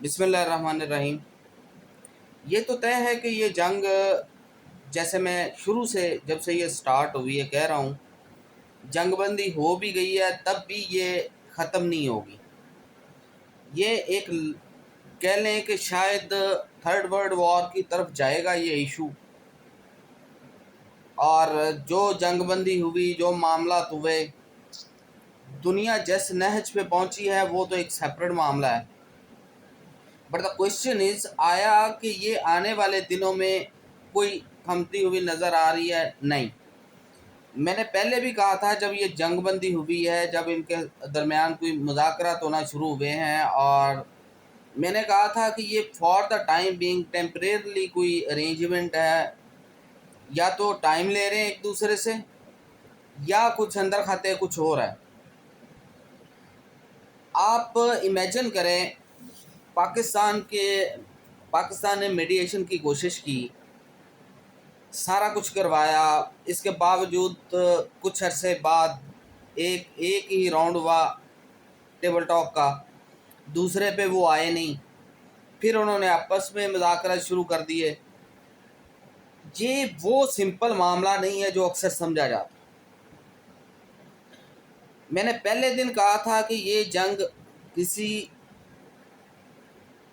बिस्मिल्लाहिर्रहमानिर्रहीम। ये तो तय है कि ये जंग, जैसे मैं शुरू से जब से ये स्टार्ट हुई है कह रहा हूँ, जंगबंदी हो भी गई है तब भी ये ख़त्म नहीं होगी। ये कह लें कि शायद थर्ड वर्ल्ड वॉर की तरफ जाएगा ये इशू। और जो जंगबंदी हुई, जो मामला हुए, दुनिया जिस नहज पे पहुंची है वो तो एक सेपरेट मामला है। बट द क्वेश्चन इज, आया कि ये आने वाले दिनों में कोई थमती हुई नज़र आ रही है? नहीं। मैंने पहले भी कहा था, जब ये जंगबंदी हुई है, जब इनके दरमियान कोई मुज़ाकरात होना शुरू हुए हैं, और मैंने कहा था कि ये for the time being temporarily कोई अरेंजमेंट है, या तो टाइम ले रहे हैं एक दूसरे से, या कुछ अंदर खाते कुछ हो रहा है। आप इमेजिन करें, पाकिस्तान ने मीडिएशन की कोशिश की, सारा कुछ करवाया, इसके बावजूद कुछ अरसे बाद एक एक ही राउंड हुआ टेबल टॉक का, दूसरे पे वो आए नहीं, फिर उन्होंने आपस में मुज़ाकरात शुरू कर दिए। ये वो सिंपल मामला नहीं है जो अक्सर समझा जाता। मैंने पहले दिन कहा था कि ये जंग किसी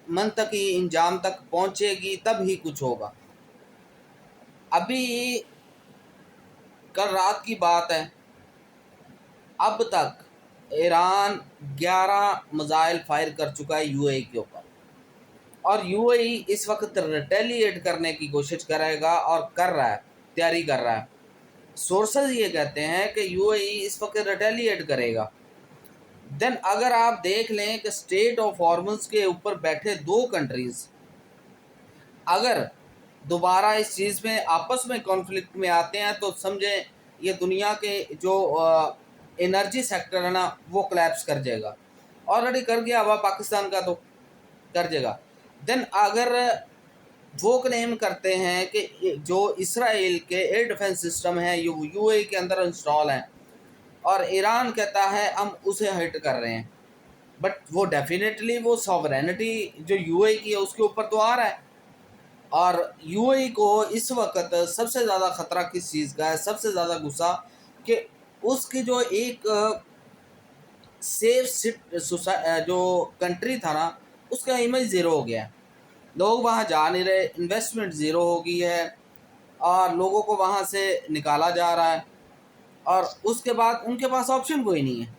मंतकी इंजाम तक पहुंचेगी तब ही कुछ होगा। अभी कल रात की बात है, अब तक ईरान 11 मिसाइल फायर कर चुका है यूएई के ऊपर, और यूएई इस वक्त रिटेलिएट करने की कोशिश करेगा और कर रहा है, तैयारी कर रहा है। सोर्सेज ये कहते हैं कि यूएई इस वक्त रिटेलिएट करेगा। देन अगर आप देख लें कि स्टेट ऑफ हॉर्मुज़ के ऊपर बैठे दो कंट्रीज़ अगर दोबारा इस चीज़ में आपस में कॉन्फ्लिक्ट में आते हैं, तो समझें ये दुनिया के जो एनर्जी सेक्टर है ना, वो कोलैप्स कर जाएगा। ऑलरेडी कर गया, अब पाकिस्तान का तो कर जाएगा। देन अगर वो क्लेम करते हैं कि जो इसराइल के एयर डिफेंस सिस्टम है यूएई के अंदर इंस्टॉल हैं, और ईरान कहता है हम उसे हिट कर रहे हैं, बट वो डेफिनेटली वो सॉवरेनिटी जो यूएई की है उसके ऊपर तो आ रहा है। और यूएई को इस वक्त सबसे ज़्यादा ख़तरा किस चीज़ का है, सबसे ज़्यादा गुस्सा कि उसकी जो एक सेफ जो कंट्री था ना, उसका इमेज ज़ीरो हो गया है। लोग वहाँ जा नहीं रहे, इन्वेस्टमेंट ज़ीरो हो गई है, और लोगों को वहाँ से निकाला जा रहा है, और उसके बाद उनके पास ऑप्शन कोई नहीं है,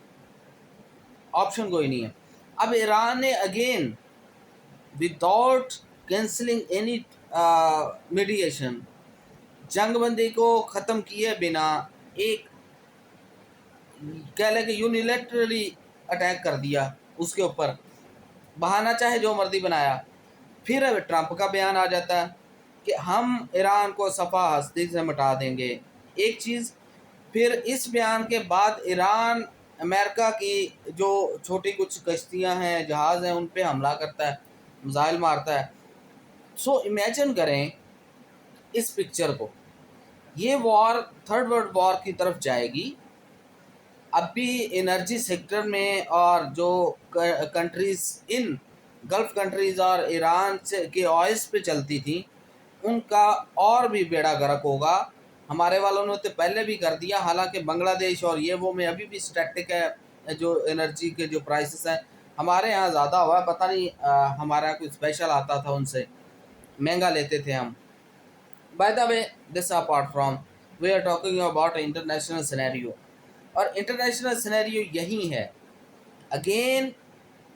ऑप्शन कोई नहीं है। अब ईरान ने again without cancelling any mediation जंगबंदी को ख़त्म किए बिना एक कह लें कि यूनिलेटरली अटैक कर दिया उसके ऊपर, बहाना चाहे जो मर्जी बनाया। फिर अब ट्रंप का बयान आ जाता है कि हम ईरान को सफ़ा हस्ती से मिटा देंगे, एक चीज़। फिर इस बयान के बाद ईरान अमेरिका की जो छोटी कुछ कश्तियां हैं, जहाज़ हैं, उन पे हमला करता है, मिसाइल मारता है। सो इमेजिन करें इस पिक्चर को, ये वॉर थर्ड वर्ल्ड वॉर की तरफ जाएगी। अभी एनर्जी सेक्टर में, और जो कंट्रीज़ इन गल्फ़ कंट्रीज़ और ईरान से के ऑयल्स पे चलती थी, उनका और भी बेड़ा गर्क होगा। हमारे वालों ने तो पहले भी कर दिया, हालांकि बांग्लादेश और ये वो में अभी भी स्टैटिक है जो एनर्जी के जो प्राइसेस हैं। हमारे यहाँ ज़्यादा हुआ, पता नहीं हमारा कुछ स्पेशल आता था, उनसे महंगा लेते थे हम। By the way, this apart from, we are talking about international scenario, और इंटरनेशनल सिनेरियो यही है। Again,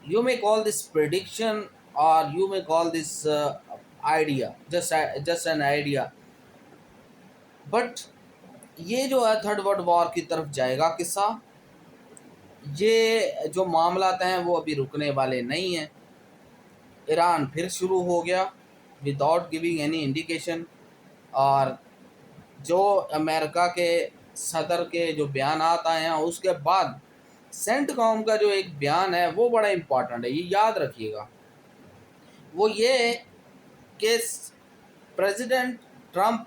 you may call this prediction, or you may call this idea, just an idea, but ये जो है थर्ड वर्ल्ड वॉर की तरफ जाएगा किस्सा। ये जो मामलात हैं वो अभी रुकने वाले नहीं हैं। ईरान फिर शुरू हो गया विदाउट गिविंग एनी इंडिकेशन, और जो अमेरिका के सदर के जो बयान आए हैं उसके बाद सेंटकॉम का जो एक बयान है वो बड़ा इम्पॉर्टेंट है, ये याद रखिएगा। वो ये कि प्रेसिडेंट ट्रंप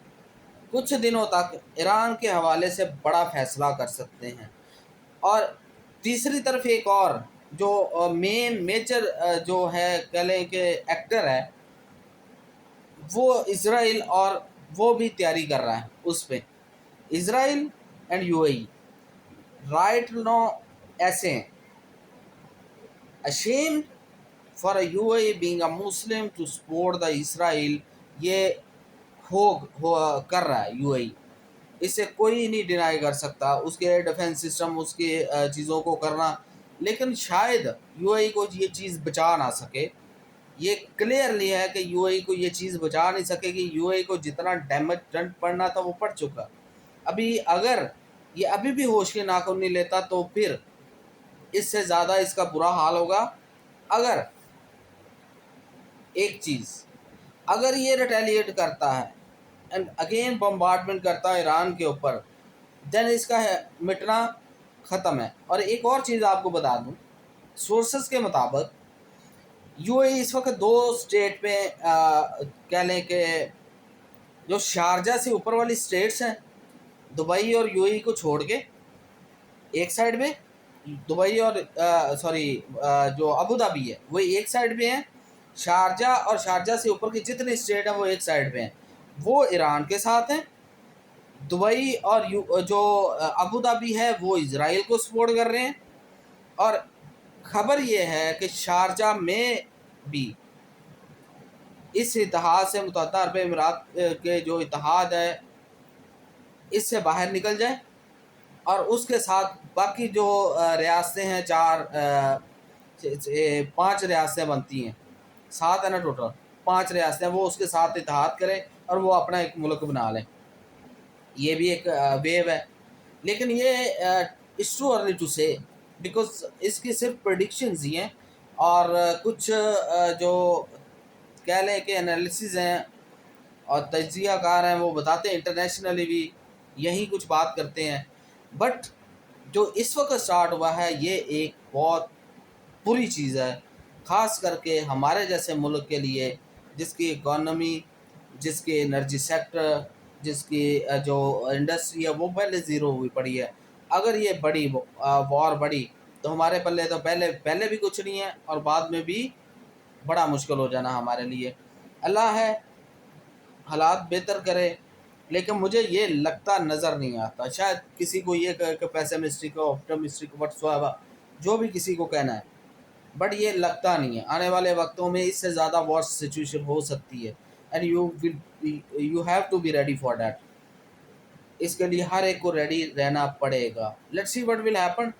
कुछ दिनों तक ईरान के हवाले से बड़ा फैसला कर सकते हैं। और तीसरी तरफ एक और जो मेन मेजर जो है कह लें कि एक्टर है, वो इसराइल, और वो भी तैयारी कर रहा है उस पे। Israel and UAE right no ऐसे हैं, ashamed for a UAE being a Muslim to support the Israel, ये हो कर रहा है यूएई। इसे कोई नहीं डिनाई कर सकता, उसके डिफेंस सिस्टम, उसके चीज़ों को करना, लेकिन शायद यूएई को ये चीज़ बचा ना सके। ये क्लियरली है कि यूएई को ये चीज़ बचा नहीं सकेगी। यूएई को जितना डैमेज डंट पड़ना था वो पड़ चुका। अभी अगर ये अभी भी होश के नाखून नहीं लेता तो फिर इससे ज़्यादा इसका बुरा हाल होगा। अगर एक चीज़, अगर ये रिटेलिएट करता है एंड अगेन बम्बार्डमेंट करता है ईरान के ऊपर, देन इसका मिटना ख़त्म है। और एक और चीज़ आपको बता दूं, सोर्सेस के मुताबिक यूएई इस वक्त दो स्टेट पे कह लें कि जो शारजा से ऊपर वाली स्टेट्स हैं, दुबई और यूएई को छोड़ के एक साइड में, दुबई और जो अबू धाबी है वो एक साइड में है, शारजा और शारजा से ऊपर की जितने स्टेट हैं वो एक साइड पे हैं, वो ईरान के साथ हैं। दुबई और जो अबू धाबी है वो इजराइल को सपोर्ट कर रहे हैं। और खबर ये है कि शारजा में भी इस इतिहाद से, मुत्तहदा अरब अमीरात के जो इतिहाद है, इससे बाहर निकल जाए और उसके साथ बाकी जो रियासतें हैं, 5 रियासतें बनती हैं, 7 है ना टोटल, 5 रियासतें, वो उसके साथ इतिहाद करें और वो अपना एक मुल्क बना लें। ये भी एक वेव है, लेकिन ये इट्स टू अर्ली टू से, बिकॉज इसकी सिर्फ प्रेडिक्शंस ही हैं। और कुछ जो कह लें कि एनालिसिस हैं और तज्ज़ियाकार हैं, वो बताते हैं, इंटरनेशनली भी यही कुछ बात करते हैं। बट जो इस वक्त स्टार्ट हुआ है ये एक बहुत बुरी चीज़ है, ख़ास करके हमारे जैसे मुल्क के लिए, जिसकी इकॉनमी, जिसके एनर्जी सेक्टर, जिसकी जो इंडस्ट्री है वो पहले ज़ीरो हुई पड़ी है। अगर ये बड़ी वॉर बढ़ी तो हमारे पल्ले तो पहले भी कुछ नहीं है और बाद में भी बड़ा मुश्किल हो जाना हमारे लिए। अल्लाह है हालात बेहतर करे, लेकिन मुझे ये लगता नज़र नहीं आता। शायद किसी को ये पेसिमिस्टिक ऑप्टिमिस्टिक व्हाटसोएवर जो भी किसी को कहना है, बट ये लगता नहीं है। आने वाले वक्तों में इससे ज़्यादा वर्स्ट सिचुएशन हो सकती है and you have to be ready for that. इसके लिए हर एक को रेडी रहना पड़ेगा। Let's see what will happen.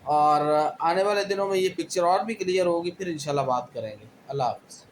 और आने वाले दिनों में ये पिक्चर और भी क्लियर होगी, फिर इंशाल्लाह बात करेंगे। अल्लाह हाफ़िज़।